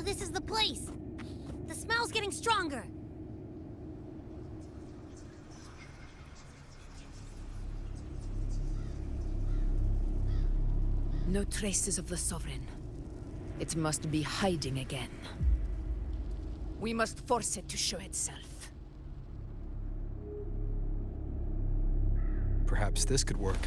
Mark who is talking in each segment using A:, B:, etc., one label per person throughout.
A: this is the place. The smell's getting stronger.
B: No traces of the Sovereign. It must be hiding again. We must force it to show itself.
C: Perhaps this could work.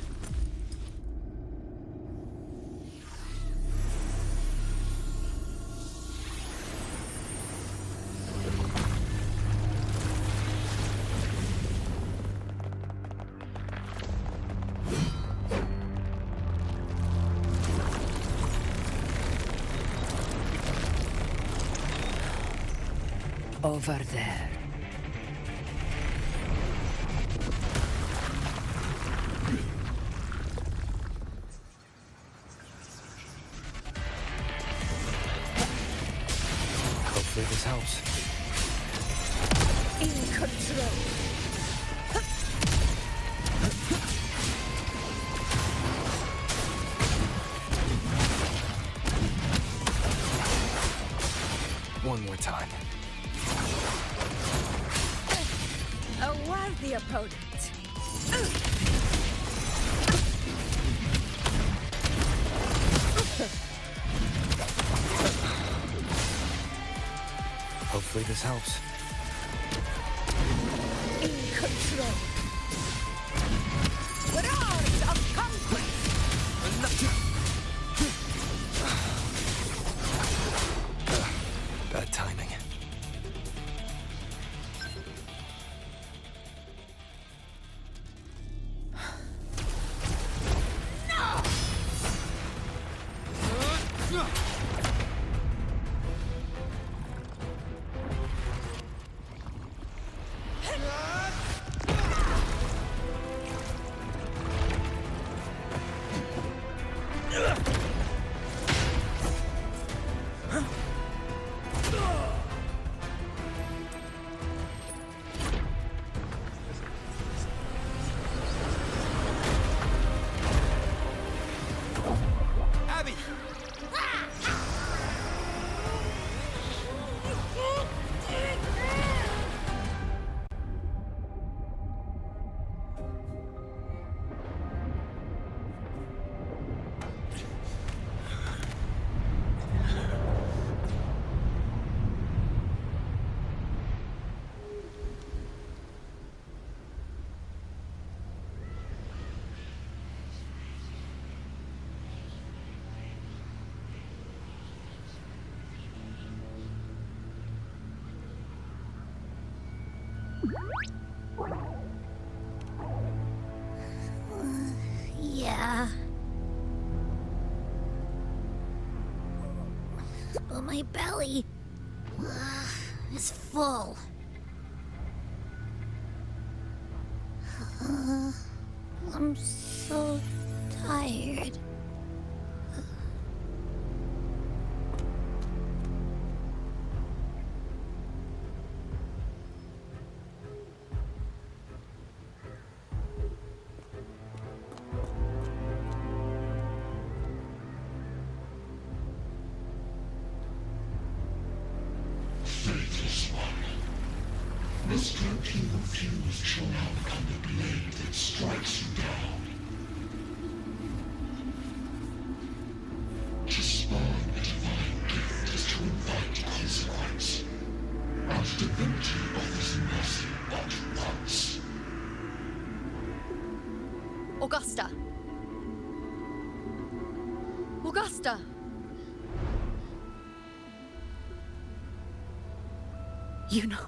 B: Over there.
C: Hopefully this helps.
B: In control.
C: One more time.
B: A worthy opponent.
C: Hopefully this helps.
B: In control. Roars of conquest.
C: Bad timing.
A: Yeah. But my belly is full. I'm so tired.
D: Faithless one. This cloaking refused shall now become the blade that strikes you down. To spawn a divine gift is to invite consequence. And divinity offers mercy but once.
B: Augusta! Augusta! You know,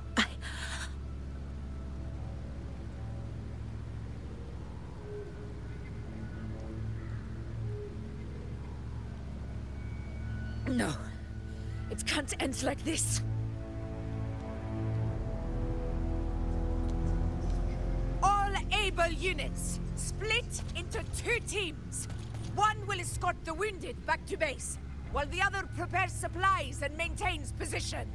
B: No. It can't end like this. All able units, split into 2 teams. One will escort the wounded back to base, while the other prepares supplies and maintains position.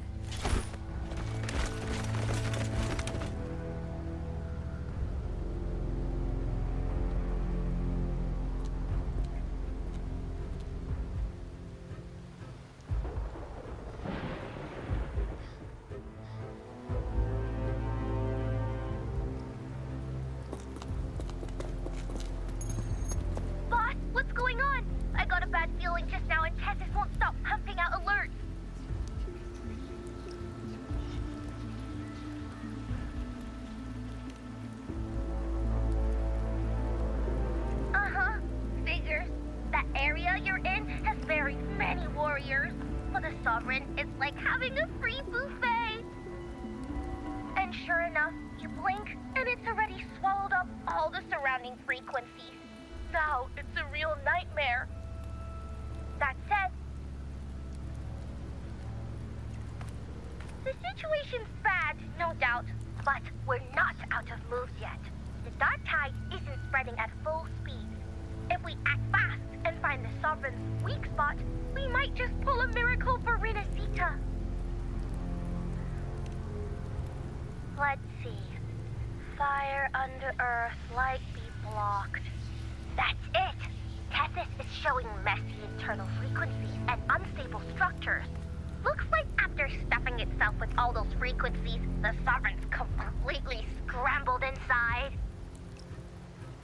E: Sovereign is like having a free buffet. And sure enough, you blink and it's already swallowed up all the surrounding frequencies. Now it's a real nightmare. That said, the situation's bad, no doubt, but we're not out of moves yet. The dark tide isn't spreading at full speed. If we act fast and find the Sovereign's weak spot, we might just pull a miracle for Renacita. Let's see. Fire under earth, light be blocked. That's it! Tethys is showing messy internal frequencies and unstable structures. Looks like after stuffing itself with all those frequencies, the Sovereign's completely scrambled inside.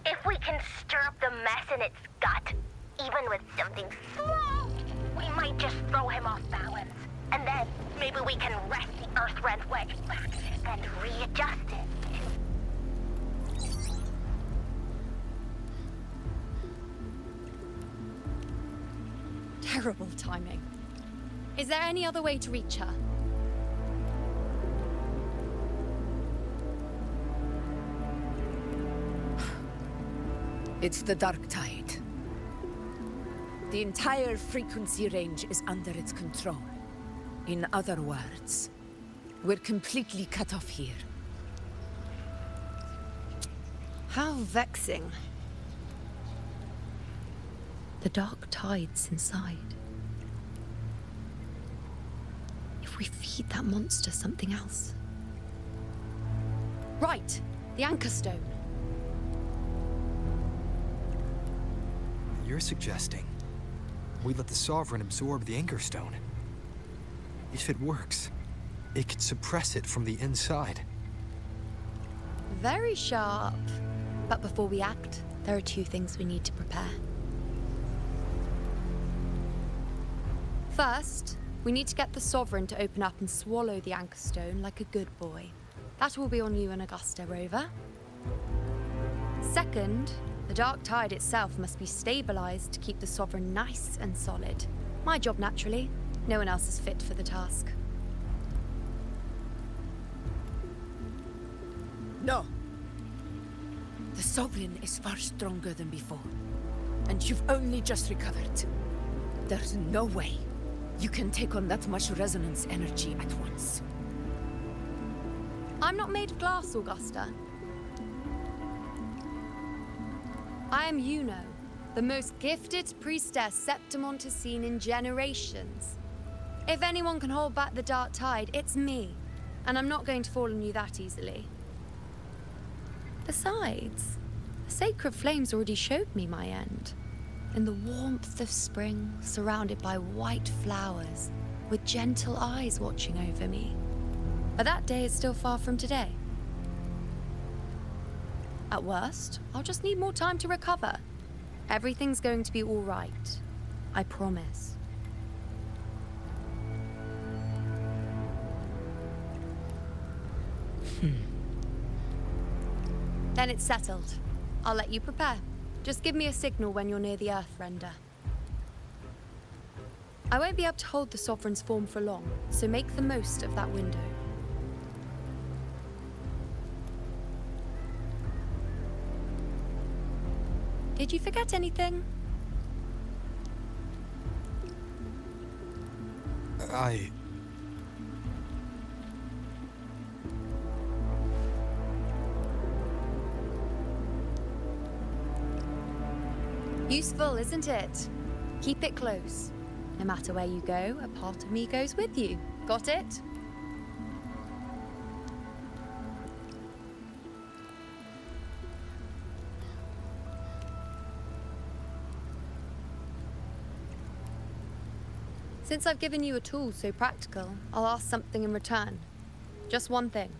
E: If we can stir up the mess in its gut, even with something small, we might just throw him off balance. And then maybe we can wrest the Earth-rent wedge back and readjust it.
F: Terrible timing. Is there any other way to reach her?
B: It's the dark tide. The entire frequency range is under its control. In other words, we're completely cut off here.
F: How vexing. The dark tide's inside. If we feed that monster something else. Right, the anchor stone.
C: You're suggesting we let the Sovereign absorb the Anchor Stone. If it works, it could suppress it from the inside.
F: Very sharp. But before we act, there are two things we need to prepare. First, we need to get the Sovereign to open up and swallow the Anchor Stone like a good boy. That will be on you and Augusta, Rover. Second, the dark tide itself must be stabilized to keep the Sovereign nice and solid. My job, naturally. No one else is fit for the task.
B: No. The Sovereign is far stronger than before. And you've only just recovered. There's no way you can take on that much resonance energy at once.
F: I'm not made of glass, Augusta. I am Juno, the most gifted priestess Septimont has seen in generations. If anyone can hold back the dark tide, it's me. And I'm not going to fall on you that easily. Besides, the sacred flames already showed me my end. In the warmth of spring, surrounded by white flowers, with gentle eyes watching over me. But that day is still far from today. At worst, I'll just need more time to recover. Everything's going to be all right. I promise. Then it's settled. I'll let you prepare. Just give me a signal when you're near the Earth render. I won't be able to hold the Sovereign's form for long, so make the most of that window. Did you forget anything? Useful, isn't it? Keep it close. No matter where you go, a part of me goes with you. Got it? Since I've given you a tool so practical, I'll ask something in return. Just one thing.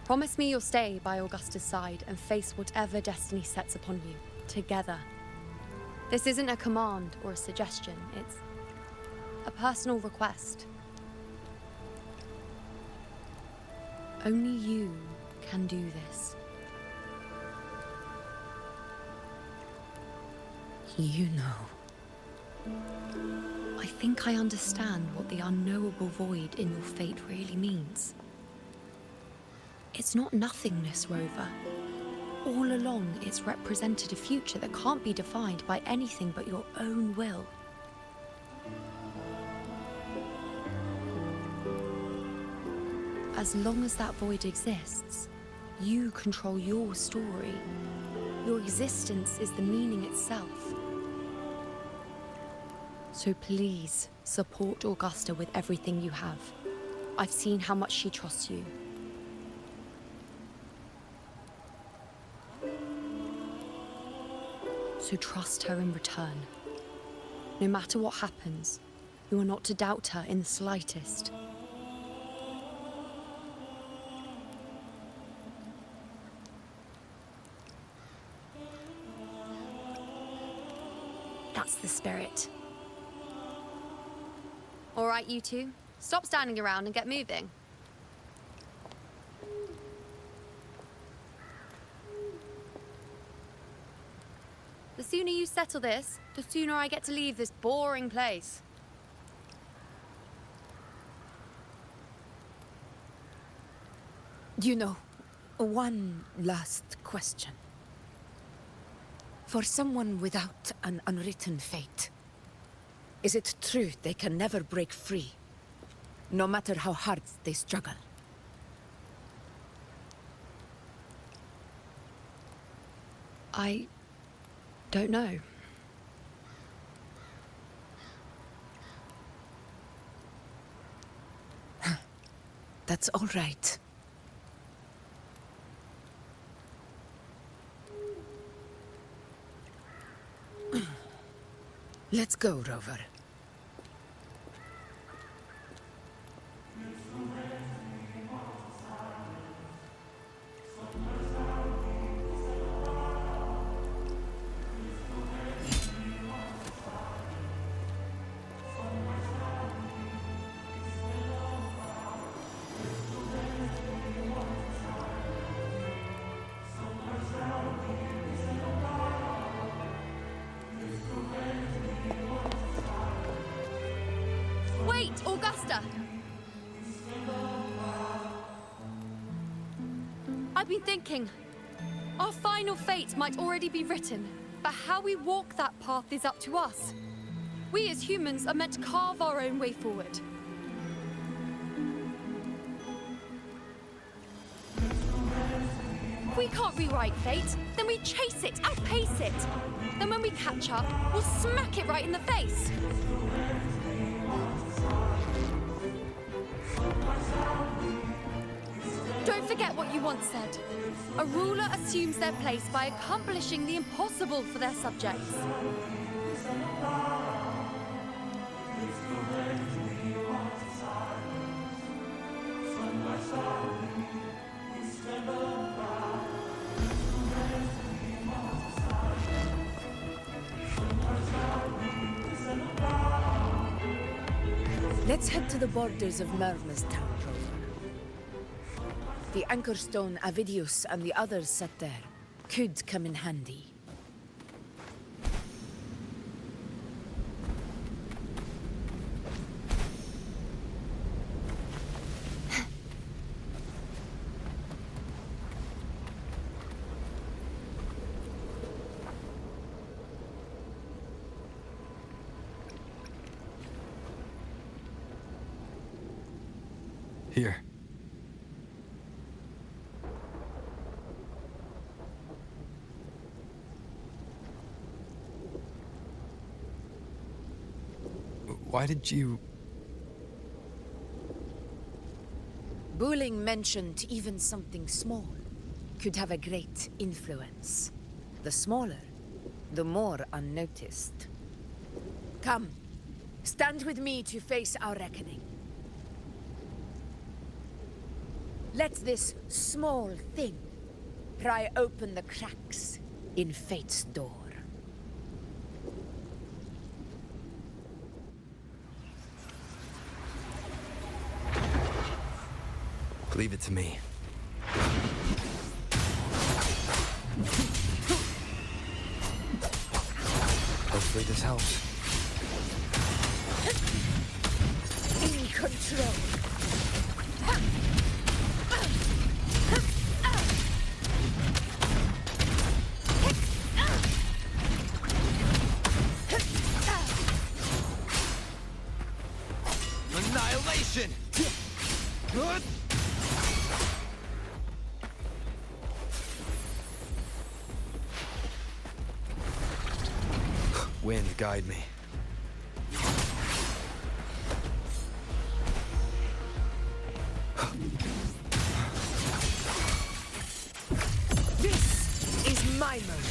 F: Promise me you'll stay by Augusta's side and face whatever destiny sets upon you, together. This isn't a command or a suggestion, it's a personal request. Only you can do this.
B: You know.
F: I think I understand what the unknowable void in your fate really means. It's not nothingness, Rover. All along, it's represented a future that can't be defined by anything but your own will. As long as that void exists, you control your story. Your existence is the meaning itself. So please, support Augusta with everything you have. I've seen how much she trusts you. So trust her in return. No matter what happens, you are not to doubt her in the slightest. That's the spirit. All right, you two. Stop standing around and get moving. The sooner you settle this, the sooner I get to leave this boring place.
B: You know, one last question. For someone without an unwritten fate, is it true they can never break free, no matter how hard they struggle?
F: I don't know.
B: That's all right. Let's go, Rover.
F: Wait, Augusta! I've been thinking. Our final fate might already be written, but how we walk that path is up to us. We as humans are meant to carve our own way forward. If we can't rewrite fate, then we chase it, outpace it. Then when we catch up, we'll smack it right in the face. Don't forget what you once said. A ruler assumes their place by accomplishing the impossible for their subjects.
B: Let's head to the borders of Mermastown, Rover. The anchor stone Avidius and the others set there could come in handy.
C: Here. Why did you...
B: Booling mentioned even something small could have a great influence. The smaller, the more unnoticed. Come, stand with me to face our reckoning. Let this small thing pry open the cracks in fate's door.
C: Leave it to me. Hopefully this helps.
B: In control.
C: Annihilation! Good. Wind, guide me.
B: This is my moment.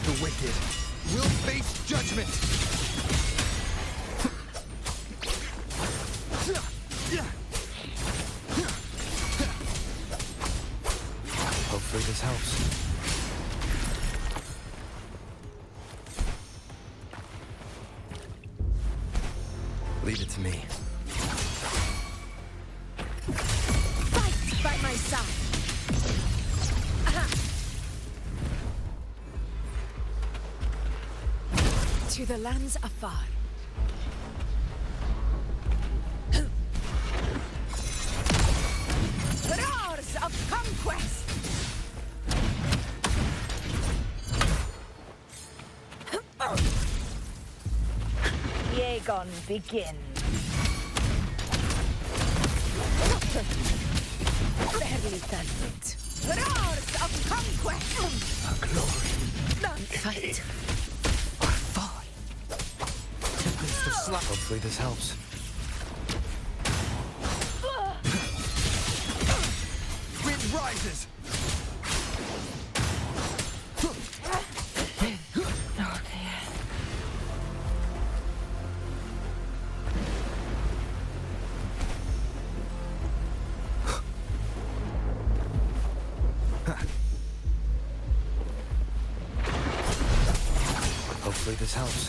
C: The wicked will face judgment. Hopefully this helps. Leave it to me.
B: Fight by my side. To the lands afar. Roars of conquest. Yegon begin. Barely done it. Roars of conquest.
C: A glory.
B: Fight.
C: Our fall. Tempest of slap. Hopefully this helps. Wind rises. Hopefully this helps.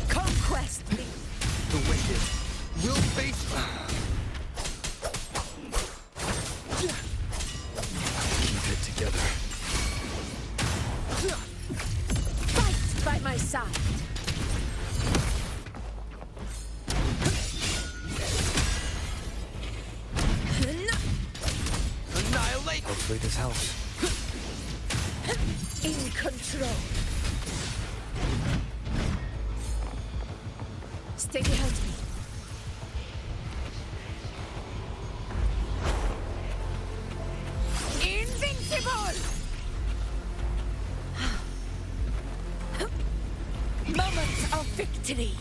B: Conquest me.
C: The wicked will face. Keep it together.
B: Fight by my side.
C: Annihilate. Hopefully this helps.
B: In control. Stay behind me. Invincible! Moment of victory.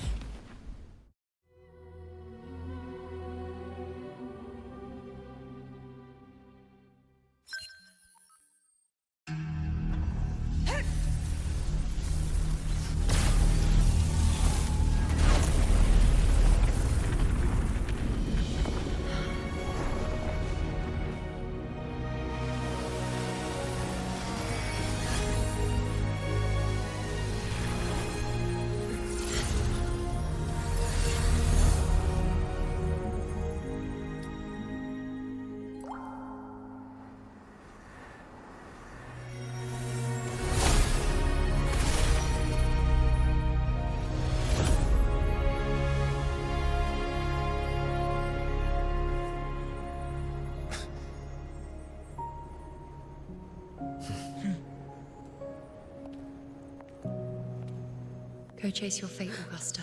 F: Go chase your fate, Augusta.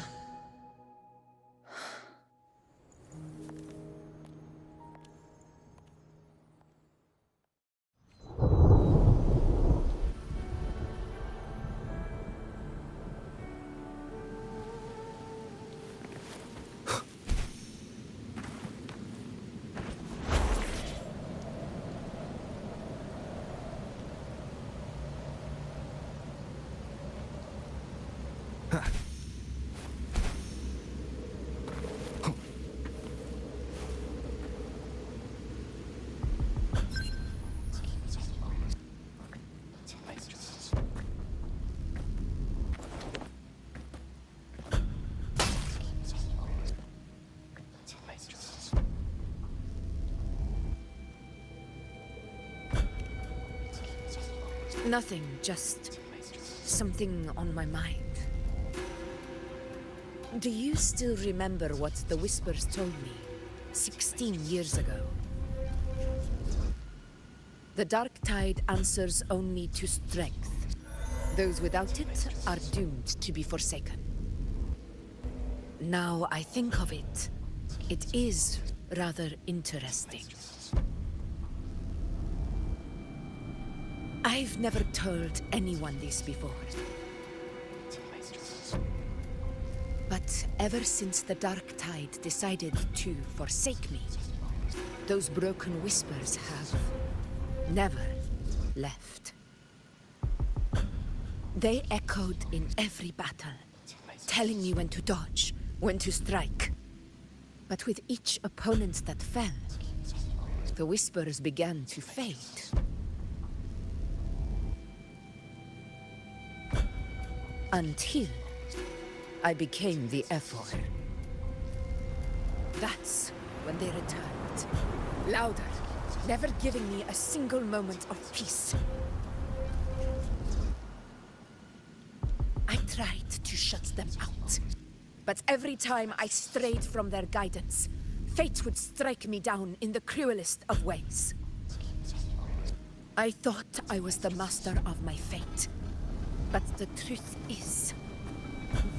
B: Nothing, just something on my mind. Do you still remember what the Whispers told me 16 years ago? The dark tide answers only to strength. Those without it are doomed to be forsaken. Now I think of it, it is rather interesting. I've never told anyone this before. But ever since the dark tide decided to forsake me, those broken whispers have never left. They echoed in every battle, telling me when to dodge, when to strike. But with each opponent that fell, the whispers began to fade. Until I became the F4. That's when they returned. Louder, never giving me a single moment of peace. I tried to shut them out, but every time I strayed from their guidance, fate would strike me down in the cruelest of ways. I thought I was the master of my fate, but the truth is,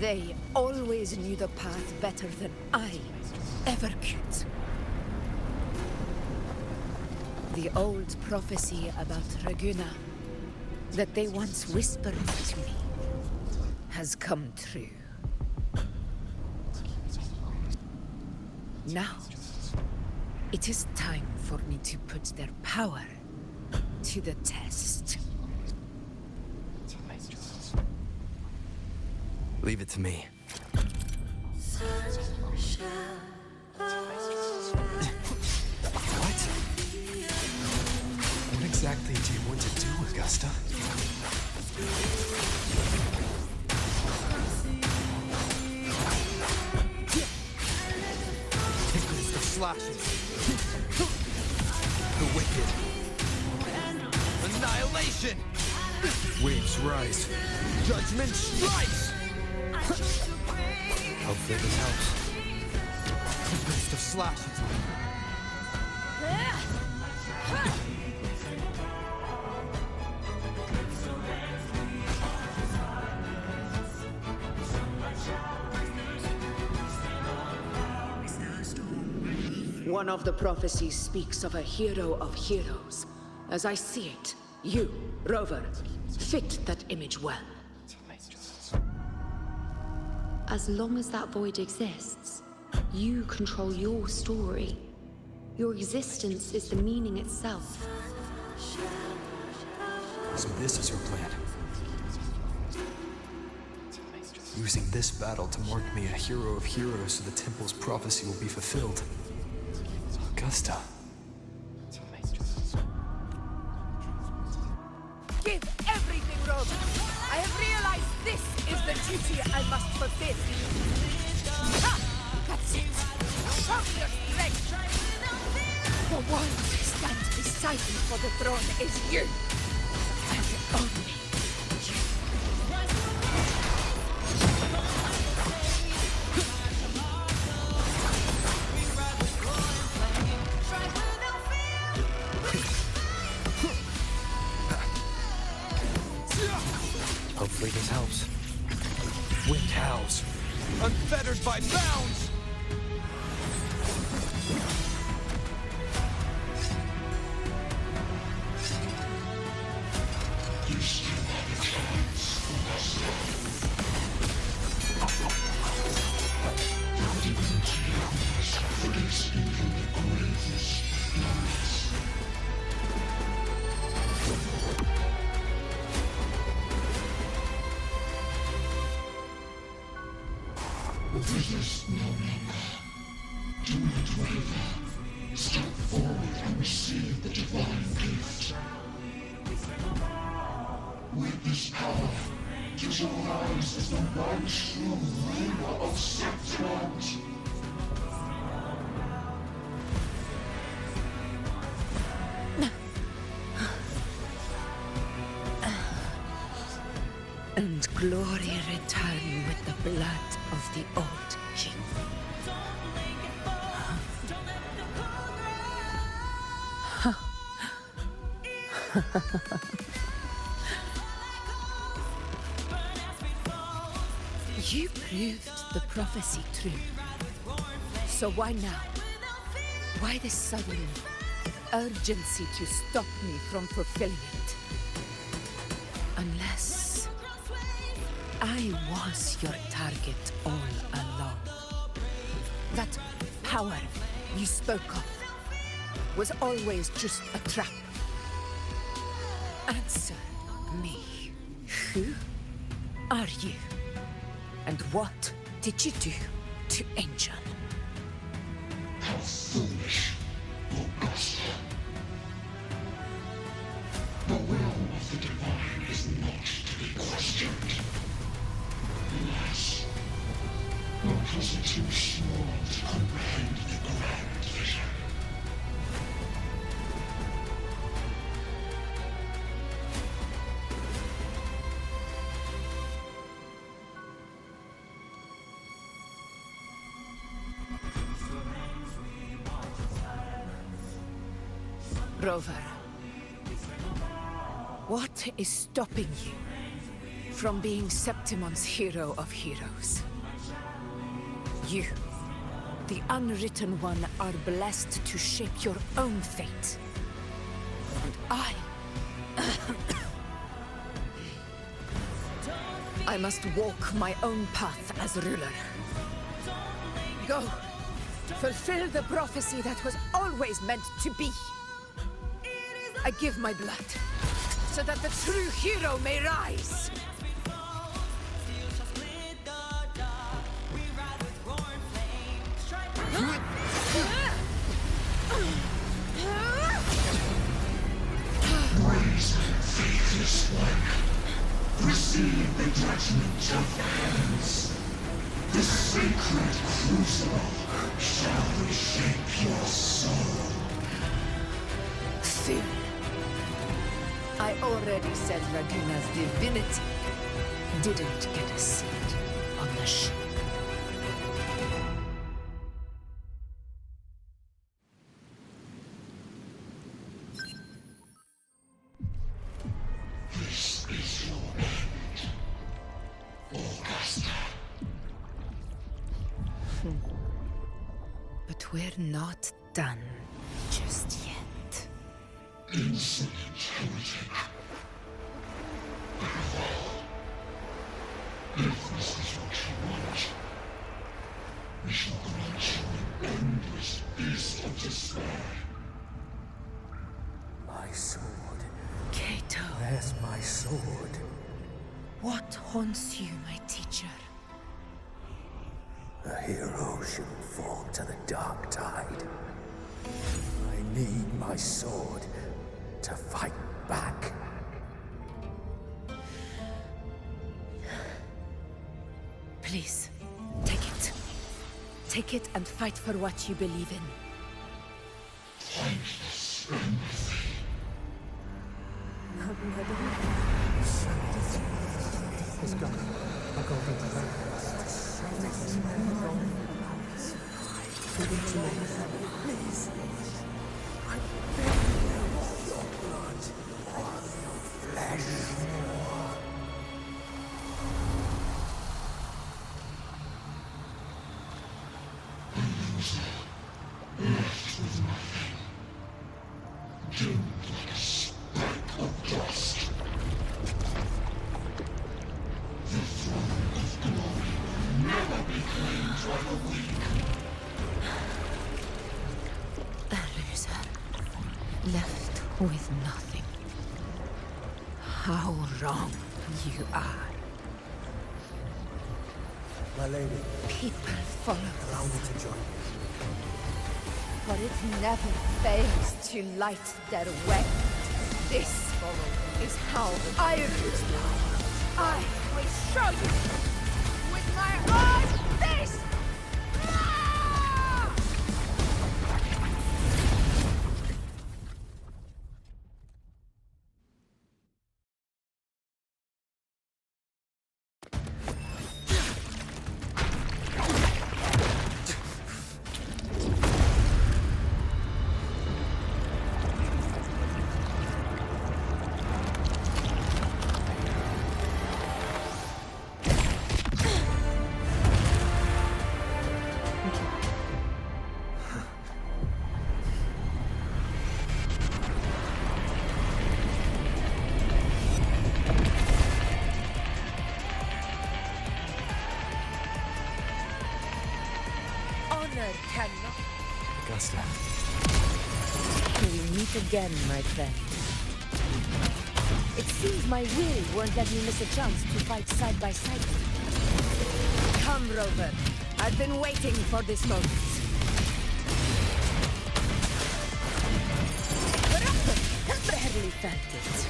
B: they always knew the path better than I ever could. The old prophecy about Raguna, that they once whispered to me, has come true. Now, it is time for me to put their power to the test.
C: Leave it to me. What? What exactly do you want to do, Augusta? Tempest of slashes. The wicked. Annihilation! Waves rise. Judgment strikes! Hopefully this helps. Tempest of slashes.
B: One of the prophecies speaks of a hero of heroes. As I see it, you, Rover, fit that image well.
F: As long as that void exists, you control your story. Your existence is the meaning itself.
C: So this is her plan. Using this battle to mark me a hero of heroes so the temple's prophecy will be fulfilled. Augusta.
B: Give everything, Rover! I have realized this is the duty I must fulfill. Ha! That's it! Show your strength! The one who stands beside me for the throne is you! And only you.
C: Hopefully this helps. Wind howls, unfettered by bounds!
D: Resist no longer. Do not waver. Step forward and receive the divine gift. With this power, visualize as the one true ruler of Septiment.
B: and glory return with the blood of the old king. You proved the prophecy true. So why now? Why this sudden urgency to stop me from fulfilling it? Unless I was your target all along. That power you spoke of was always just a trap. Answer me. Who are you? And what did you do to Angel?
D: How foolish, Augusta. The will of the divine is not to be questioned. Alas, because it's too small to comprehend the grand vision.
B: Rover, what is stopping you from being Septimon's hero of heroes? You, the unwritten one, are blessed to shape your own fate. And I must walk my own path as ruler. Go, fulfill the prophecy that was always meant to be. I give my blood, so that the true hero may rise.
D: Raise faithless one. Receive the judgment of the heavens. The sacred crucible shall reshape your soul.
B: Soon. I already said Raguna's divinity didn't get a seat on the ship.
D: This is your end, Augusta.
B: But we're not done just yet.
D: Insolent heretic. If this is what you want, we shall grant you an endless beast of despair.
G: My sword.
B: Cato,
G: Where's my sword?
B: what haunts you, my teacher?
G: A hero shouldn't fall to the dark tide. I need my sword to fight back.
B: Please, take it. Take it and fight for what you believe in.
D: Thankless empathy.
C: Let's go. I'll go get the rest.
D: Left with nothing. Doomed like a speck of dust. The throne of glory will never be claimed by the weak.
B: A loser, left with nothing. How wrong you are.
G: My lady,
B: People follow
G: allow me to join you.
B: but it never fails to light their way. This is how I rule. I will show you with my own
C: augusta.
B: We'll meet again, my friend. It seems my will won't let me miss a chance to fight side by side with you. Come, Rover. I've been waiting for this moment. Barely felt it.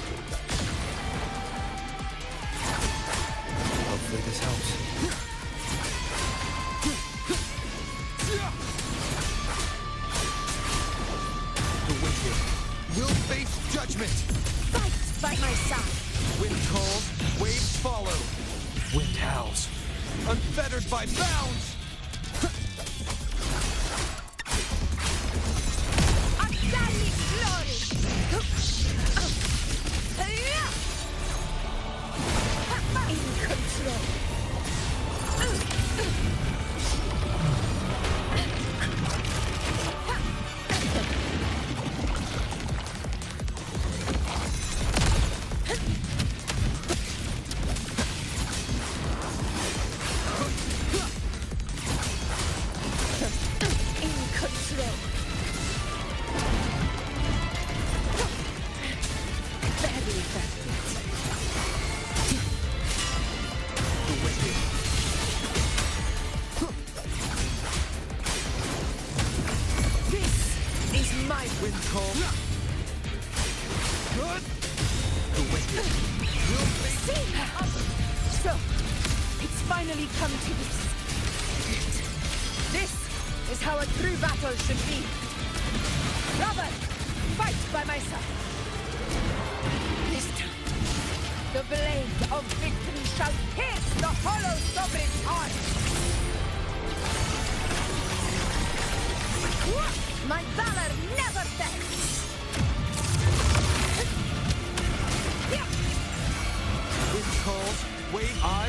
C: Hopefully this helps. The wicked will face judgment.
B: Fight by my side.
C: Wind calls, waves follow. Wind howls, unfettered by bounds.
B: Undying glory. In control. In control. Very effective.
C: The wicked.
B: This is my
C: Wind call. Good. The wicked will face.
B: See? So, it's finally come to this. This is how a true battle should be. Robert, fight by my side. This time, the blade of victory shall pierce the hollow sovereign's heart. My valor never fails.
C: Wind calls, wave I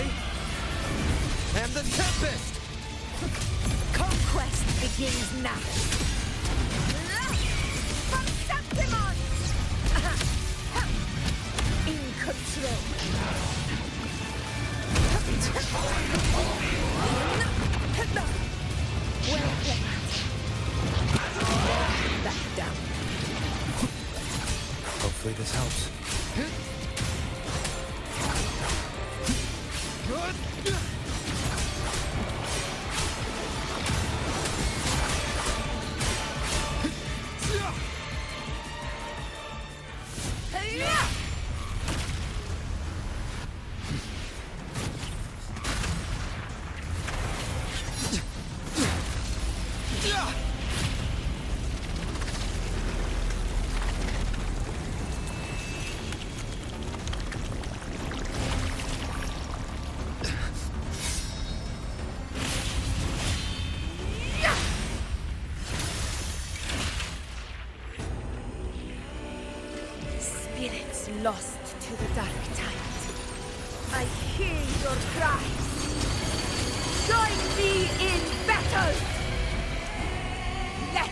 C: am the tempest.
B: Conquest begins now. From Septimon! In control. Well played. Back down.
C: Hopefully this helps. Good.
B: Spirits lost to the dark tide. I hear your cries. Join me in battle! Let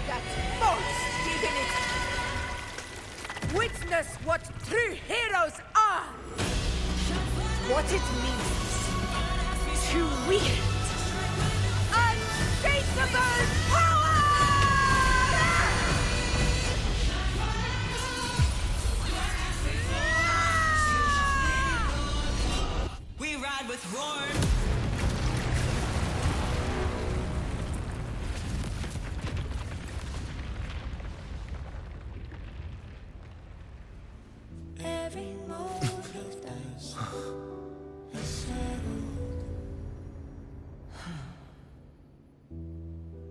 B: that false divinity witness what true heroes are! What it means to wield unshakable power!
H: We ride with roar.
A: Every move he does is settled.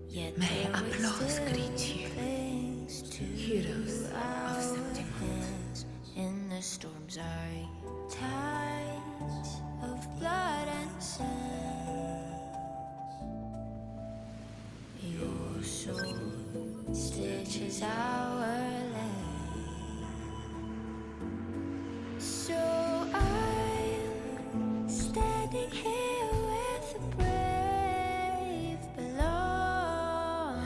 A: Yet
B: May
A: there
B: applause
A: still
B: greet you,
A: clings to
B: heroes of
A: our
B: Septimon.
A: hands in the storm's eye. Tides of blood and sand. Your soul stitches our land. So I'm standing here with the brave below.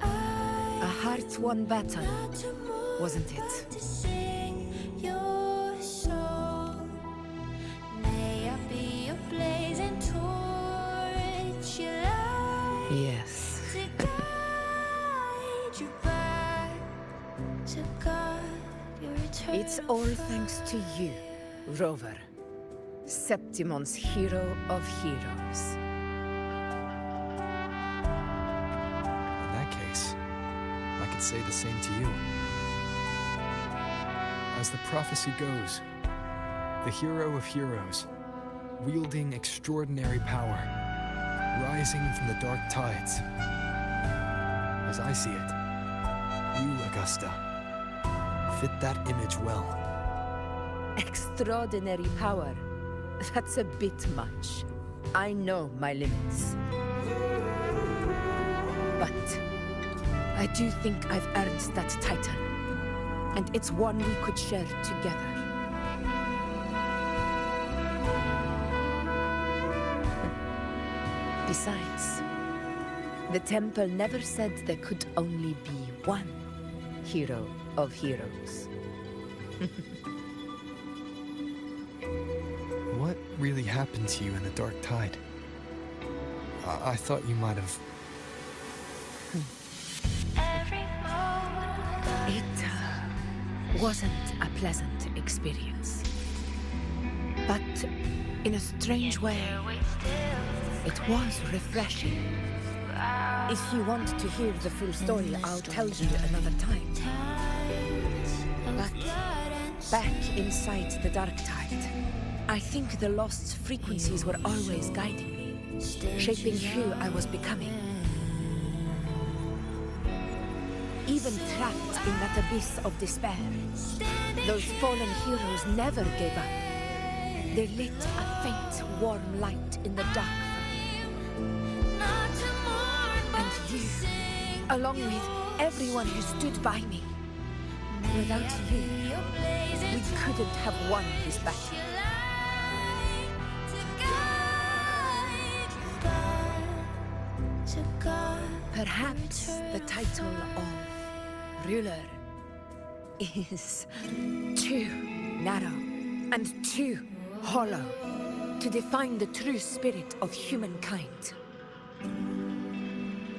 B: A hard-won battle,
A: Not to move,
B: wasn't it?
A: but to sing your song. May I be your blazing torch, your light
B: Yes.
A: to guide
B: It's all thanks to you, Rover. Septimon's hero of heroes.
C: In that case, I could say the same to you. As the prophecy goes, the hero of heroes, wielding extraordinary power, rising from the dark tides. As I see it, you, Augusta, fit that image well.
B: Extraordinary power. That's a bit much. I know my limits. But I do think I've earned that title. And it's one we could share together. Besides, the temple never said there could only be one hero of heroes.
C: What really happened to you in the dark tide? I thought you might have...
B: It wasn't a pleasant experience. But in a strange way, it was refreshing. If you want to hear the full story, I'll tell you another time. But back inside the dark tide, I think the lost frequencies were always guiding me, shaping who I was becoming. Even trapped in that abyss of despair, those fallen heroes never gave up. They lit a faint, warm light in the dark for me. And you, along with everyone who stood by me. Without you, we couldn't have won this battle. Perhaps the title of ruler is too narrow and too hollow to define the true spirit of humankind.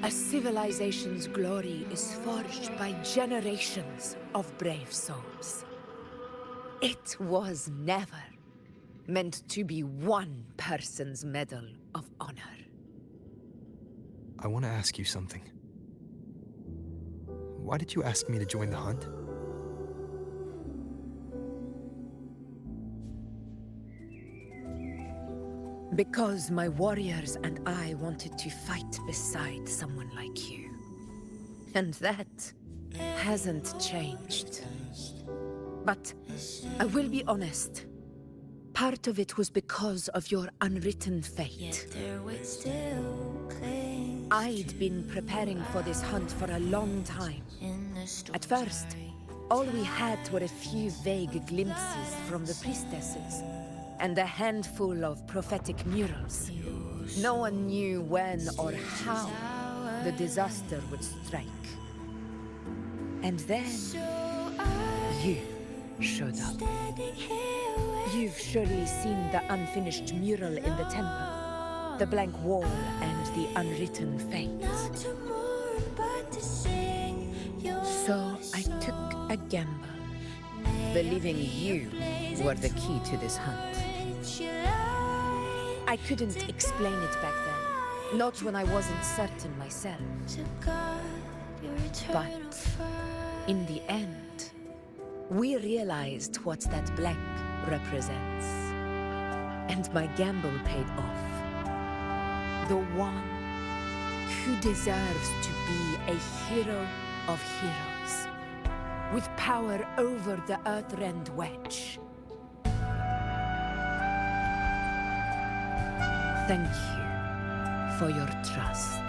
B: A civilization's glory is forged by generations of brave souls. It was never meant to be one person's medal of honor.
C: I want to ask you something. Why did you ask me to join the hunt?
B: Because my warriors and I wanted to fight beside someone like you. And that hasn't changed. But I will be honest. Part of it was because of your unwritten fate. I'd been preparing for this hunt for a long time. At first, all we had were a few vague glimpses from the priestesses, and a handful of prophetic murals. No one knew when or how the disaster would strike. And then, you showed up. You've surely seen the unfinished mural in the temple, the blank wall and the unwritten fate. So I took a gamble, believing you were the key to this hunt. I couldn't explain it back then, not when I wasn't certain myself. But in the end, we realized what that blank represents. And my gamble paid off. The one who deserves to be a hero of heroes, with power over the Earthrend Wedge. Thank you for your trust.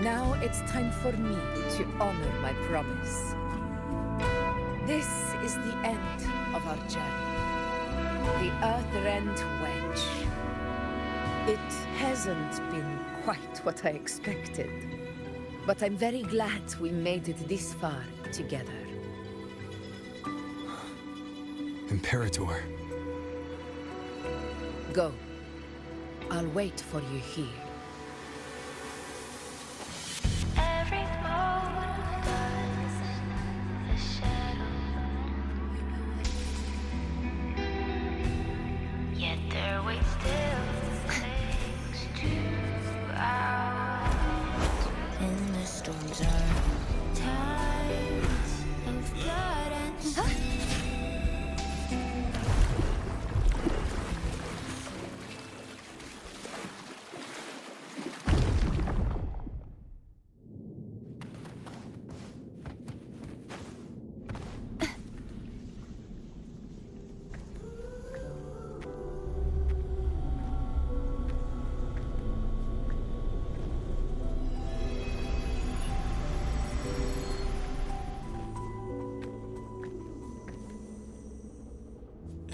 B: Now it's time for me to honor my promise. This is the end of our journey. The Earthrend Wedge. It hasn't been quite what I expected, but I'm very glad we made it this far together.
C: Imperator,
B: Go. I'll wait for you here.
A: Every mote does the shadow, yet their weight still clings to ours. And the storms are tides of blood and sin.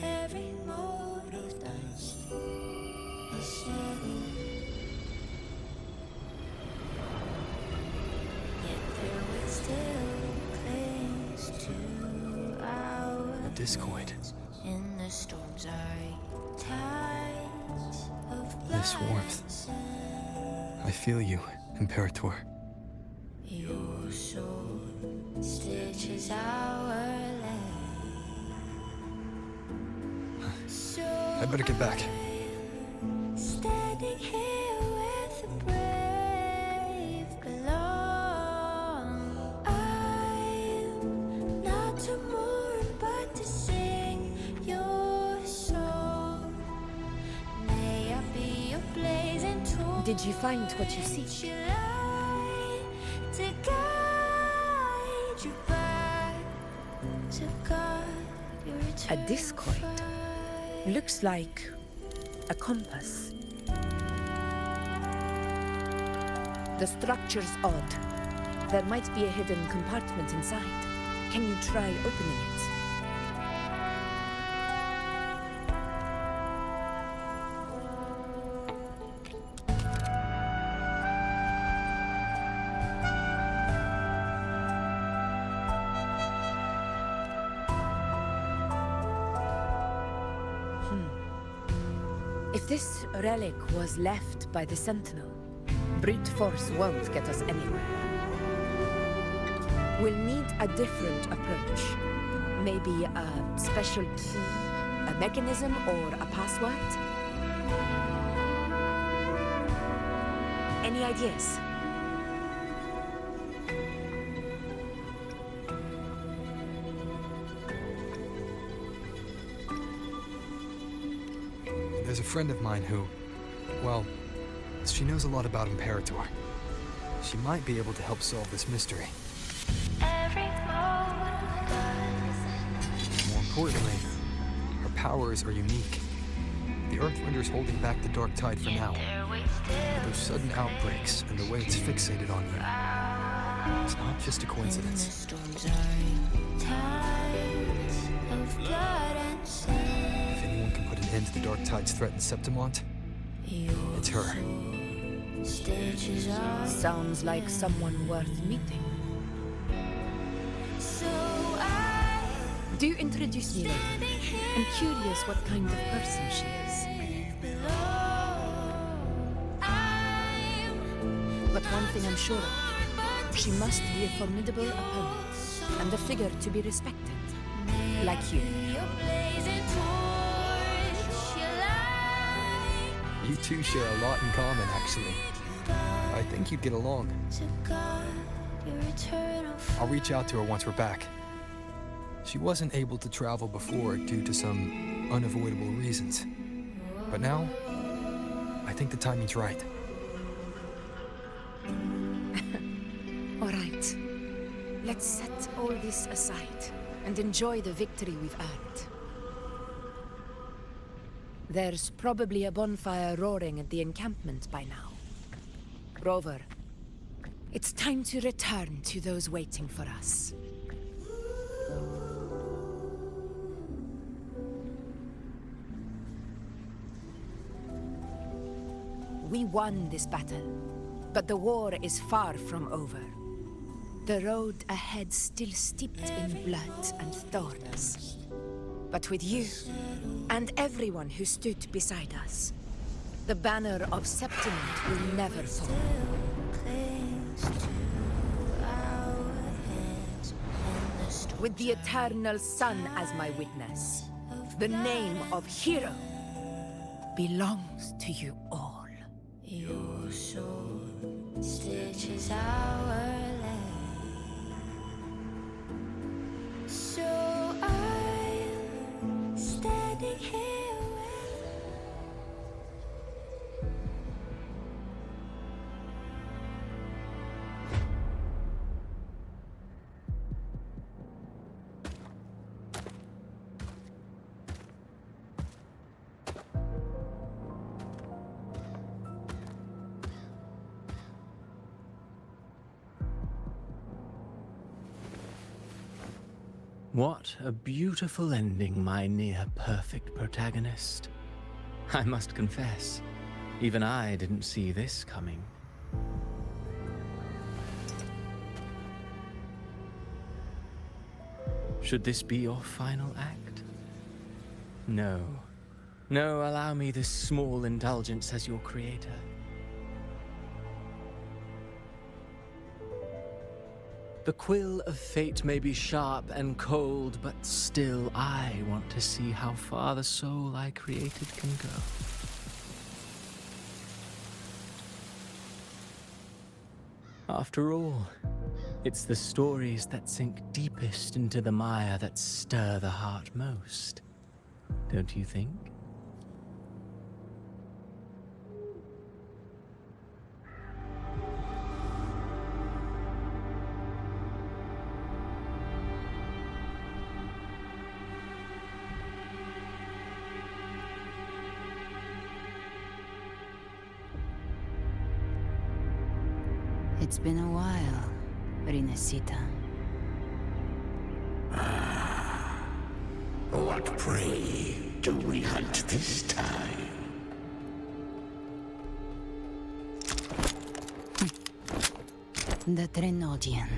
A: Every mote of dust is shadow, yet their weight still clings to
C: A
A: ours.
C: discoid.
A: In the storms are tides of blood
C: This warmth.
A: and sin.
C: I feel you, Imperator.
A: Your soul stitches our land. So
C: I better get back.
A: standing here with the brave belong. I'm not to mourn, but to sing your song. May I be your blazing tool.
B: Did you find what you seek?
A: Your light to guide you back to God, your
B: A
A: eternal
B: discoid?
A: fight.
B: Looks like a compass. The structure's odd. There might be a hidden compartment inside. Can you try opening it? If this relic was left by the Sentinel, brute force won't get us anywhere. We'll need a different approach. Maybe a special key, a mechanism, or a password? Any ideas?
C: There's a friend of mine who, well, she knows a lot about Imperator. She might be able to help solve this mystery.
A: Every mote does.
C: More importantly, her powers are unique. The Earthrender's holding back the dark tide for now.
A: Their weight
C: But
A: still
C: those sudden outbreaks and the way it's fixated on you, it's not just a
A: in the
C: coincidence.
A: storms are tides of blood and sin.
C: If anyone can put an end to the dark tide's threat in Septimont, it's her.
A: Stitches are
B: Sounds like someone worth meeting.
A: so I
B: Do introduce me later. I'm curious what kind of person she is. But one thing I'm sure of, she must be a formidable opponent and a figure to be respected. Like you.
C: You two share a lot in common, actually. I think you'd get along. I'll reach out to her once we're back. She wasn't able to travel before due to some unavoidable reasons. But now, I think the timing's right.
B: All right. Let's set all this aside and enjoy the victory we've earned. There's probably a bonfire roaring at the encampment by now. Rover, it's time to return to those waiting for us. We won this battle, but the war is far from over. The road ahead still steeped in blood and thorns. But with you, and everyone who stood beside us, the banner of Septiment will never fall. With the eternal sun as my witness, the name of hero belongs to you all.
A: Your sword stitches our lane. So I'm standing here with
I: What a beautiful ending, my near-perfect protagonist. I must confess, even I didn't see this coming. Should this be your final act? No. No, allow me this small indulgence as your creator. The quill of fate may be sharp and cold, but still I want to see how far the soul I created can go. After all, it's the stories that sink deepest into the mire that stir the heart most, don't you think?
J: It's been a while, Rinesita.
G: What prey do we hunt this time?
J: The Trenodian.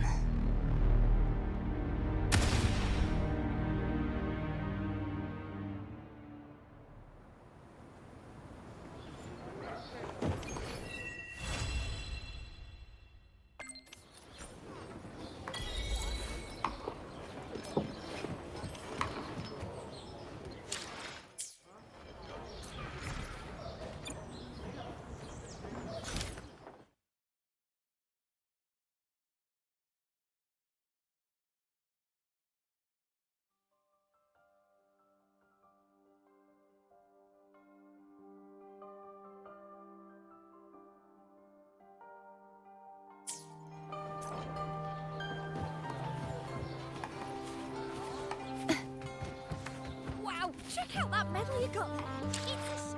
E: Wow, check out that medal you got there. It's a